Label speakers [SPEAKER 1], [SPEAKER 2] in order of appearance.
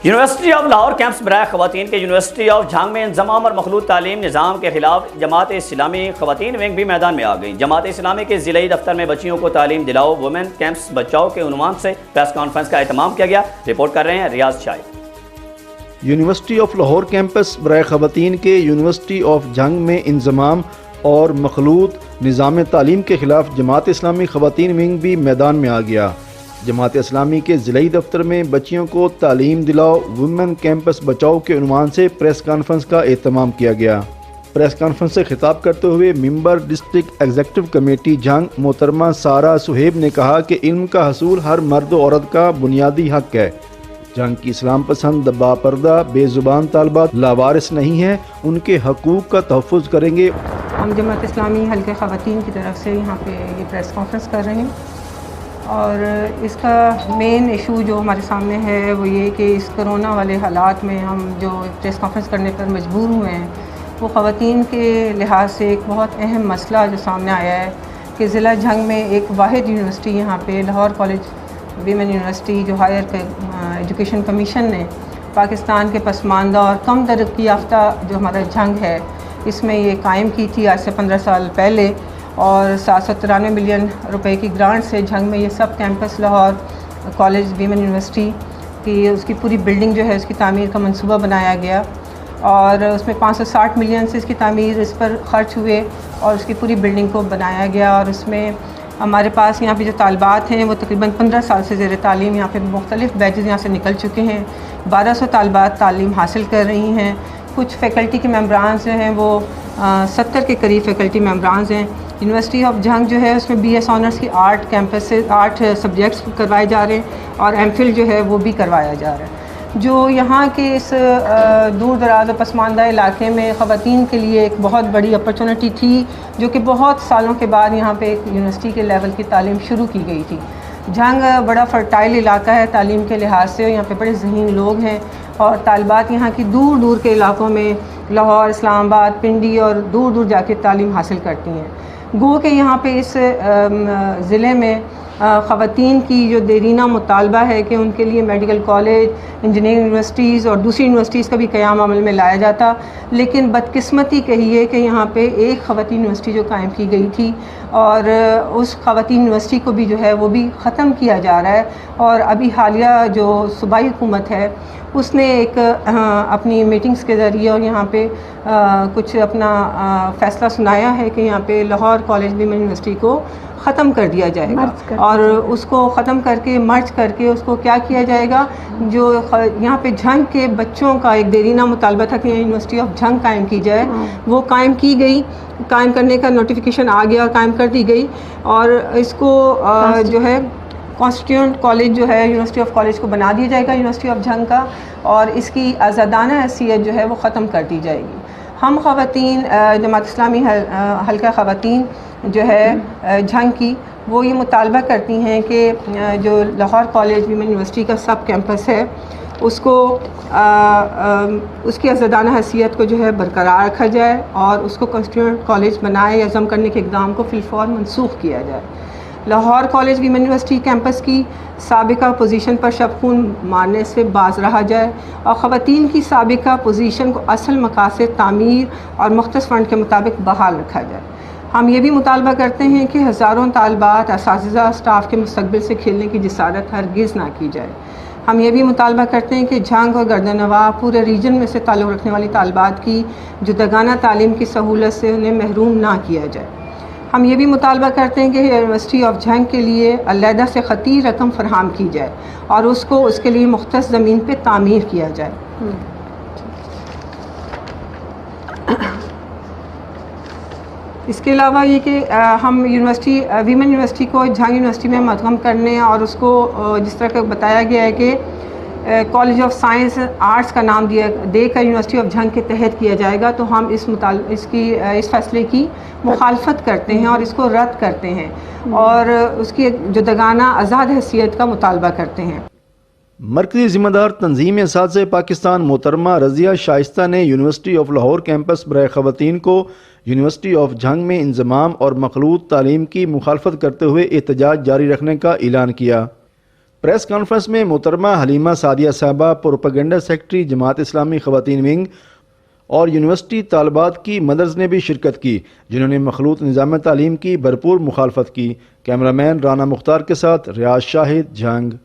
[SPEAKER 1] University of Lahore campus برائے خواتین کے یونیورسٹی آف جھانگ میں انضمام اور مخلوط تعلیم نظام کے خلاف جماعت اسلامی خواتین ونگ بھی میدان میں آ گئی۔ جماعت اسلامی کے ضلعی دفتر میں بچیوں کو تعلیم دلاؤ وومن کیمپس بچاؤ کے عنوان سے پریس کانفرنس کا اہتمام کیا گیا۔ رپورٹ کر رہے ہیں ریاض شاہد۔
[SPEAKER 2] یونیورسٹی آف لاہور کیمپس برائے خواتین کے یونیورسٹی آف جھانگ میں انضمام اور مخلوط نظام تعلیم کے خلاف جماعت اسلامی خواتین ونگ بھی میدان میں آ گیا۔ جماعت اسلامی کے ضلعی دفتر میں بچیوں کو تعلیم دلاؤ وومن کیمپس بچاؤ کے عنوان سے پریس کانفرنس کا اہتمام کیا گیا۔ پریس کانفرنس سے خطاب کرتے ہوئے ممبر ڈسٹرکٹ ایگزیکٹو کمیٹی جھانگ محترمہ سارہ سہیب نے کہا کہ علم کا حصول ہر مرد و عورت کا بنیادی حق ہے۔ جھانگ کی اسلام پسند باپردہ بے زبان طالبات لاوارث نہیں ہیں، ان کے حقوق کا تحفظ کریں گے۔
[SPEAKER 3] ہم جماعت اسلامی حلقہ خواتین کی طرف سے یہاں پہ یہ پریس کانفرنس کر رہے ہیں، اور اس کا مین ایشو جو ہمارے سامنے ہے وہ یہ کہ اس کرونا والے حالات میں ہم جو پریس کانفرنس کرنے پر مجبور ہوئے ہیں، وہ خواتین کے لحاظ سے ایک بہت اہم مسئلہ جو سامنے آیا ہے کہ ضلع جھنگ میں ایک واحد یونیورسٹی یہاں پہ لاہور کالج ویمن یونیورسٹی جو ہائر ایجوکیشن کمیشن نے پاکستان کے پسماندہ اور کم ترقی یافتہ جو ہمارا جھنگ ہے اس میں یہ قائم کی تھی آج سے 15 سال پہلے، اور 793 ملین روپے کی گرانٹ سے جھنگ میں یہ سب campus Lahore college women university کی اس کی پوری بلڈنگ جو ہے اس کی تعمیر کا منصوبہ بنایا گیا، اور اس میں 560 ملین سے اس کی تعمیر اس پر خرچ ہوئے اور اس کی پوری بلڈنگ کو بنایا گیا۔ اور اس میں ہمارے پاس یہاں پہ جو طالبات ہیں وہ تقریباً 15 سال سے زیر تعلیم یہاں پہ مختلف بیچز یہاں سے نکل چکے ہیں، 1200 طالبات تعلیم حاصل کر رہی ہیں۔ کچھ فیکلٹی کے ممبرانز جو ہیں وہ 70 کے قریب فیکلٹی ممبرانز ہیں۔ یونیورسٹی آف جھنگ جو ہے اس میں BS آنرس کی 8 کیمپس سے 8 سبجیکٹس کروائے جا رہے ہیں، اور MPhil جو ہے وہ بھی کروایا جا رہا ہے، جو یہاں کے اس دور دراز اور پسماندہ علاقے میں خواتین کے لیے ایک بہت بڑی اپرچونٹی تھی، جو کہ بہت سالوں کے بعد یہاں پہ ایک یونیورسٹی کے لیول کی تعلیم شروع کی گئی تھی۔ جھنگ بڑا فرٹائل علاقہ ہے تعلیم کے لحاظ سے، یہاں پہ بڑے ذہین لوگ ہیں، اور طالبات یہاں کی دور دور کے علاقوں میں لاہور، اسلام آباد، پنڈی اور دور دور جا کے تعلیم حاصل کرتی ہیں۔ گو کہ یہاں پہ اس ضلع میں خواتین کی جو دیرینہ مطالبہ ہے کہ ان کے لیے میڈیکل کالج، انجینئرنگ یونیورسٹیز اور دوسری یونیورسٹیز کا بھی قیام عمل میں لایا جاتا، لیکن بدقسمتی کہیے کہ یہاں پہ ایک خواتین یونیورسٹی جو قائم کی گئی تھی، اور اس خواتین یونیورسٹی کو بھی جو ہے وہ بھی ختم کیا جا رہا ہے۔ اور ابھی حالیہ جو صوبائی حکومت ہے اس نے ایک اپنی میٹنگز کے ذریعے اور یہاں پہ کچھ اپنا فیصلہ سنایا ہے کہ یہاں پہ لاہور کالج ویمن یونیورسٹی کو ختم کر دیا جائے گا، اور اس کو ختم کر کے مرج کر کے اس کو کیا کیا جائے گا، جو یہاں پہ جھنگ کے بچوں کا ایک دیرینہ مطالبہ تھا کہ یونیورسٹی آف جھنگ قائم کی جائے، وہ قائم کی گئی، قائم کرنے کا نوٹیفیکیشن آ گیا اور قائم کر دی گئی، اور اس کو جو ہے کانسٹیٹیوئنٹ کالج جو ہے یونیورسٹی آف کالج کو بنا دیا جائے گا یونیورسٹی آف جھنگ کا، اور اس کی آزادانہ حیثیت جو ہے وہ ختم کر دی جائے گی۔ ہم خواتین جماعت اسلامی حلقہ خواتین جو ہے جھنگ کی، وہ یہ مطالبہ کرتی ہیں کہ جو لاہور کالج ویمن یونیورسٹی کا سب کیمپس ہے اس کو اس کی آزادانہ حیثیت کو جو ہے برقرار رکھا جائے، اور اس کو کانسٹیٹیوئنٹ کالج بنائے یا ضم کرنے کے اقدام کو فی الفور منسوخ کیا جائے۔ Lahore college women University campus کی سابقہ پوزیشن پر شب خون مارنے سے باز رہا جائے، اور خواتین کی سابقہ پوزیشن کو اصل مقاصد تعمیر اور مختص فنڈ کے مطابق بحال رکھا جائے۔ ہم یہ بھی مطالبہ کرتے ہیں کہ ہزاروں طالبات، اساتذہ، اسٹاف کے مستقبل سے کھیلنے کی جسارت ہرگز نہ کی جائے۔ ہم یہ بھی مطالبہ کرتے ہیں کہ جھنگ اور گردنواں پورے ریجن میں سے تعلق رکھنے والی طالبات کی جداگانہ تعلیم کی سہولت سے انہیں محروم نہ کیا جائے۔ ہم یہ بھی مطالبہ کرتے ہیں کہ یونیورسٹی آف جھنگ کے لیے علیحدہ سے خطی رقم فراہم کی جائے، اور اس کو اس کے لیے مختص زمین پہ تعمیر کیا جائے۔ اس کے علاوہ یہ کہ ہم یونیورسٹی ویمن یونیورسٹی کو جھنگ یونیورسٹی میں مدغم کرنے، اور اس کو جس طرح کہ بتایا گیا ہے کہ کالج آف سائنس آرٹس کا نام دے کر یونیورسٹی آف جھنگ کے تحت کیا جائے گا، تو ہم اس فیصلے کی مخالفت کرتے ہیں اور اس کو رد کرتے ہیں، اور اس کی جداگانہ آزاد حیثیت کا مطالبہ کرتے ہیں۔
[SPEAKER 2] مرکزی ذمہ دار تنظیم اساتذہ پاکستان محترمہ رضیہ شائستہ نے یونیورسٹی آف لاہور کیمپس برائے خواتین کو یونیورسٹی آف جھنگ میں انضمام اور مخلوط تعلیم کی مخالفت کرتے ہوئے احتجاج جاری رکھنے کا اعلان کیا۔ پریس کانفرنس میں محترمہ حلیمہ سعدیہ صاحبہ پروپیگنڈا سیکرٹری جماعت اسلامی خواتین ونگ اور یونیورسٹی طالبات کی مدرز نے بھی شرکت کی، جنہوں نے مخلوط نظام تعلیم کی بھرپور مخالفت کی۔ کیمرہ مین رانا مختار کے ساتھ ریاض شاہد، جھنگ۔